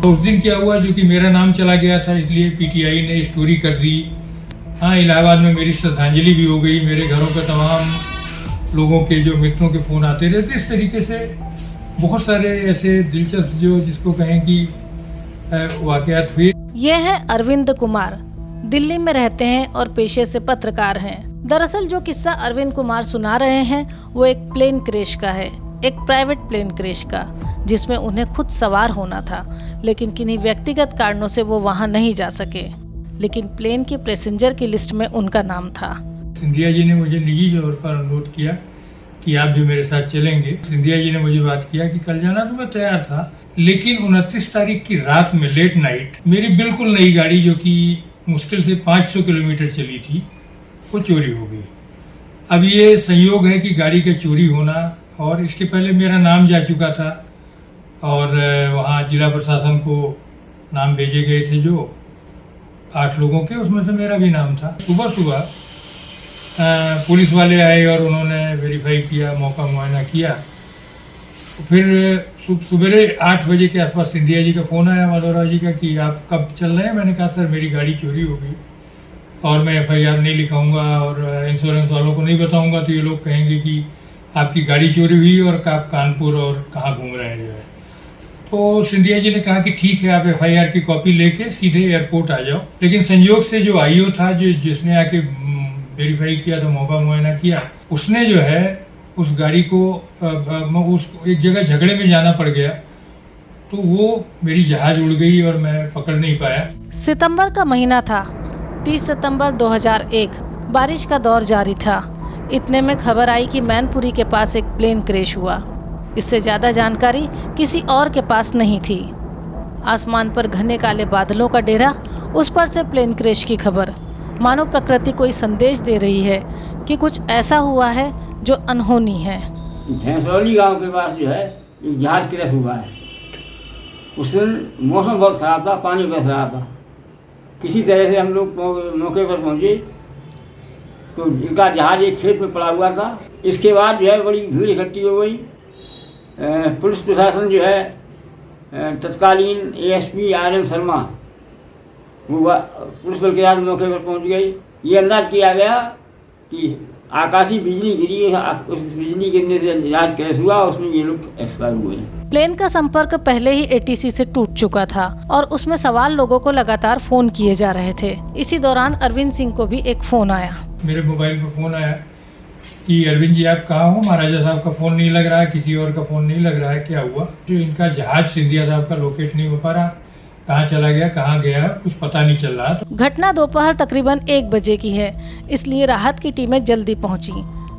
तो उस दिन क्या हुआ, जो कि मेरा नाम चला गया था, इसलिए पीटीआई ने स्टोरी कर दी। हाँ, इलाहाबाद में मेरी श्रद्धांजलि भी हो गई, मेरे घरों पे तमाम लोगों के जो मित्रों के फ़ोन आते रहते। इस तरीके से बहुत सारे ऐसे दिलचस्प जो जिसको कहें कि वाक़यात हुए। ये है अरविंद कुमार, दिल्ली में रहते हैं और पेशे से पत्रकार हैं। दरअसल जो किस्सा अरविंद कुमार सुना रहे हैं वो एक प्लेन क्रैश का है, एक प्राइवेट प्लेन क्रैश का, जिसमें उन्हें खुद सवार होना था, लेकिन किन्हीं व्यक्तिगत कारणों से वो वहां नहीं जा सके। लेकिन प्लेन के पैसेंजर की लिस्ट में उनका नाम था। सिंधिया जी ने मुझे निजी तौर पर अनुरोध किया कि आप भी मेरे साथ चलेंगे। सिंधिया जी ने मुझे बात किया कि कल जाना, तो मैं तैयार था, लेकिन 29 तारीख की रात में लेट नाइट मेरी बिल्कुल नई गाड़ी, जो कि मुश्किल से 500 किलोमीटर चली थी, वो चोरी हो गई। अब ये संयोग है कि गाड़ी का चोरी होना, और इसके पहले मेरा नाम जा चुका था और वहाँ जिला प्रशासन को नाम भेजे गए थे जो 8 लोगों के, उसमें से मेरा भी नाम था। सुबह सुबह पुलिस वाले आए और उन्होंने वेरीफाई किया, मौका मुआयना किया। फिर सुबह 8 बजे के आसपास सिंधिया जी का फ़ोन आया, माधवराव जी का, कि आप कब चल रहे हैं। मैंने कहा सर मेरी गाड़ी चोरी हो गई और मैं एफआईआर नहीं लिखाऊंगा और इंश्योरेंस वालों को नहीं बताऊंगा, तो ये लोग कहेंगे कि आपकी गाड़ी चोरी हुई और आप कानपुर और कहाँ घूम रहे हैं जो है। तो सिंधिया जी ने कहा कि ठीक है, आप एफआईआर की कॉपी लेके सीधे एयरपोर्ट आ जाओ। लेकिन संयोग से जो आईओ था, जिसने आके वेरीफाई किया था, मौका मुआयना किया, उसने जो है उस गाड़ी को उस एक जगह झगड़े में जाना पड़ गया, तो वो मेरी जहाज उड़ गई और मैं पकड़ नहीं पाया। सितंबर का महीना था, 30 सितंबर 2001। बारिश का दौर जारी था। इतने में खबर आई कि मैनपुरी के पास एक प्लेन क्रैश हुआ। इससे ज्यादा जानकारी किसी और के पास नहीं थी। आसमान पर घने काले बादलों का डेरा, उस पर से प्लेन क्रैश की खबर, मानो प्रकृति कोई संदेश दे रही है कि कुछ ऐसा हुआ है जो अनहोनी है। भैंसौली गांव के पास जो है एक जहाज क्रैश हुआ है। उस दिन मौसम बहुत ख़राब था, पानी बरस रहा था। किसी तरह से हम लोग मौके पर पहुंचे तो इनका जहाज एक खेत में पड़ा हुआ था। इसके बाद जो है बड़ी भीड़ इकट्ठी हो गई। पुलिस प्रशासन जो है तत्कालीन एएसपी आर.एन. शर्मा वो पुलिस बल के साथ मौके पर पहुंच गई। ये अंदाज किया गया कि आकाशीय बिजली गिरी, उस बिजली गिरने से जहाज क्रैश हुआ, उसमें ये लोग एक्सपायर हुए। प्लेन का संपर्क पहले ही एटीसी से टूट चुका था और उसमें सवार लोगों को लगातार फोन किए जा रहे थे। इसी दौरान अरविंद सिंह को भी एक फोन आया। मेरे मोबाइल पर फोन आया कि अरविंद जी आप कहाँ हो, महाराजा साहब का फोन नहीं लग रहा है, किसी और का फोन नहीं लग रहा है, क्या हुआ? जो इनका जहाज सिंधिया साहब का लोकेट नहीं हो पा रहा, कहाँ चला गया, कहाँ गया, कुछ पता नहीं चल रहा। घटना दोपहर तकरीबन 1 बजे की है, इसलिए राहत की टीमें जल्दी पहुंची।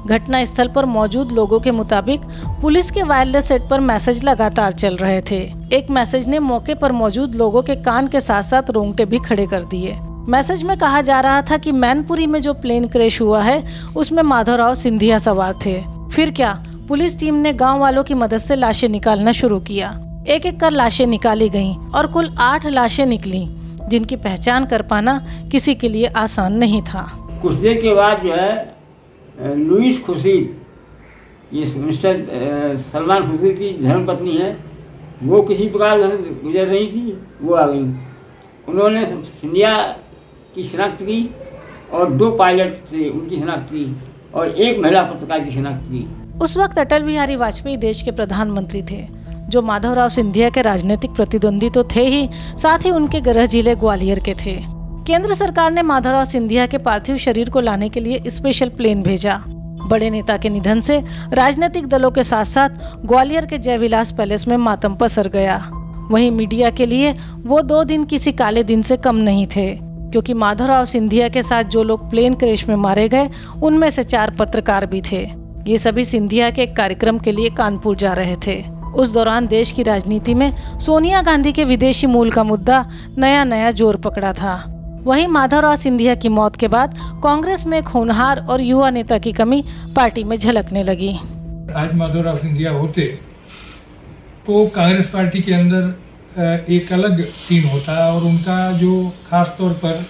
घटना स्थल पर मौजूद लोगों के मुताबिक पुलिस के वायरलेस सेट पर मैसेज लगातार चल रहे थे। एक मैसेज ने मौके पर मौजूद लोगों के कान के साथ साथ रोंगटे भी खड़े कर दिए। मैसेज में कहा जा रहा था कि मैनपुरी में जो प्लेन क्रैश हुआ है उसमें माधवराव सिंधिया सवार थे। फिर क्या, पुलिस टीम ने गाँव वालों की मदद से लाशें निकालना शुरू किया। एक एक कर लाशें निकाली गयीं और कुल 8 लाशें निकली, जिनकी पहचान कर पाना किसी के लिए आसान नहीं था। कुछ देर के बाद जो है लुइस खुर्शीद, ये मिस्टर सलमान खुर्शीद की धर्मपत्नी है, वो किसी प्रकार गुजर रही थी, वो आ गई। उन्होंने सिंधिया की शिनाख्त की और 2 पायलट से उनकी शिनाख्त की और एक महिला पत्रकार की शिनाख्त की। उस वक्त अटल बिहारी वाजपेयी देश के प्रधानमंत्री थे, जो माधवराव सिंधिया के राजनीतिक प्रतिद्वंदी तो थे ही, साथ ही उनके गृह जिले ग्वालियर के थे। केंद्र सरकार ने माधवराव सिंधिया के पार्थिव शरीर को लाने के लिए स्पेशल प्लेन भेजा। बड़े नेता के निधन से राजनीतिक दलों के साथ साथ ग्वालियर के जयविलास पैलेस में मातम पसर गया। वहीं मीडिया के लिए वो 2 दिन किसी काले दिन से कम नहीं थे, क्योंकि माधवराव सिंधिया के साथ जो लोग प्लेन क्रैश में मारे गए उनमें से 4 पत्रकार भी थे। ये सभी सिंधिया के एक कार्यक्रम के लिए कानपुर जा रहे थे। उस दौरान देश की राजनीति में सोनिया गांधी के विदेशी मूल का मुद्दा नया नया जोर पकड़ा था। वहीं माधवराव सिंधिया की मौत के बाद कांग्रेस में एक होनहार और युवा नेता की कमी पार्टी में झलकने लगी। आज माधवराव सिंधिया होते तो कांग्रेस पार्टी के अंदर एक अलग सीन होता, और उनका जो खास तौर पर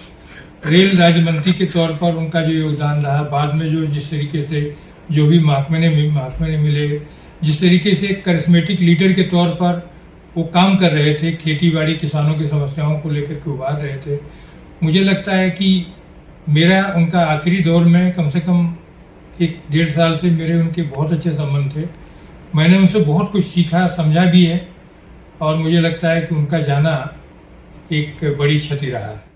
रेल राज्य मंत्री के तौर पर उनका जो योगदान रहा, बाद में जो जिस तरीके से जो भी महकमे ने मिले, जिस तरीके से एक करिश्मेटिक लीडर के तौर पर वो काम कर रहे थे, खेती बाड़ी किसानों की समस्याओं को लेकर के उभार रहे थे। मुझे लगता है कि मेरा उनका आखिरी दौर में कम से कम 1-1.5 साल से मेरे उनके बहुत अच्छे संबंध थे। मैंने उनसे बहुत कुछ सीखा, समझा भी है, और मुझे लगता है कि उनका जाना एक बड़ी क्षति रहा है।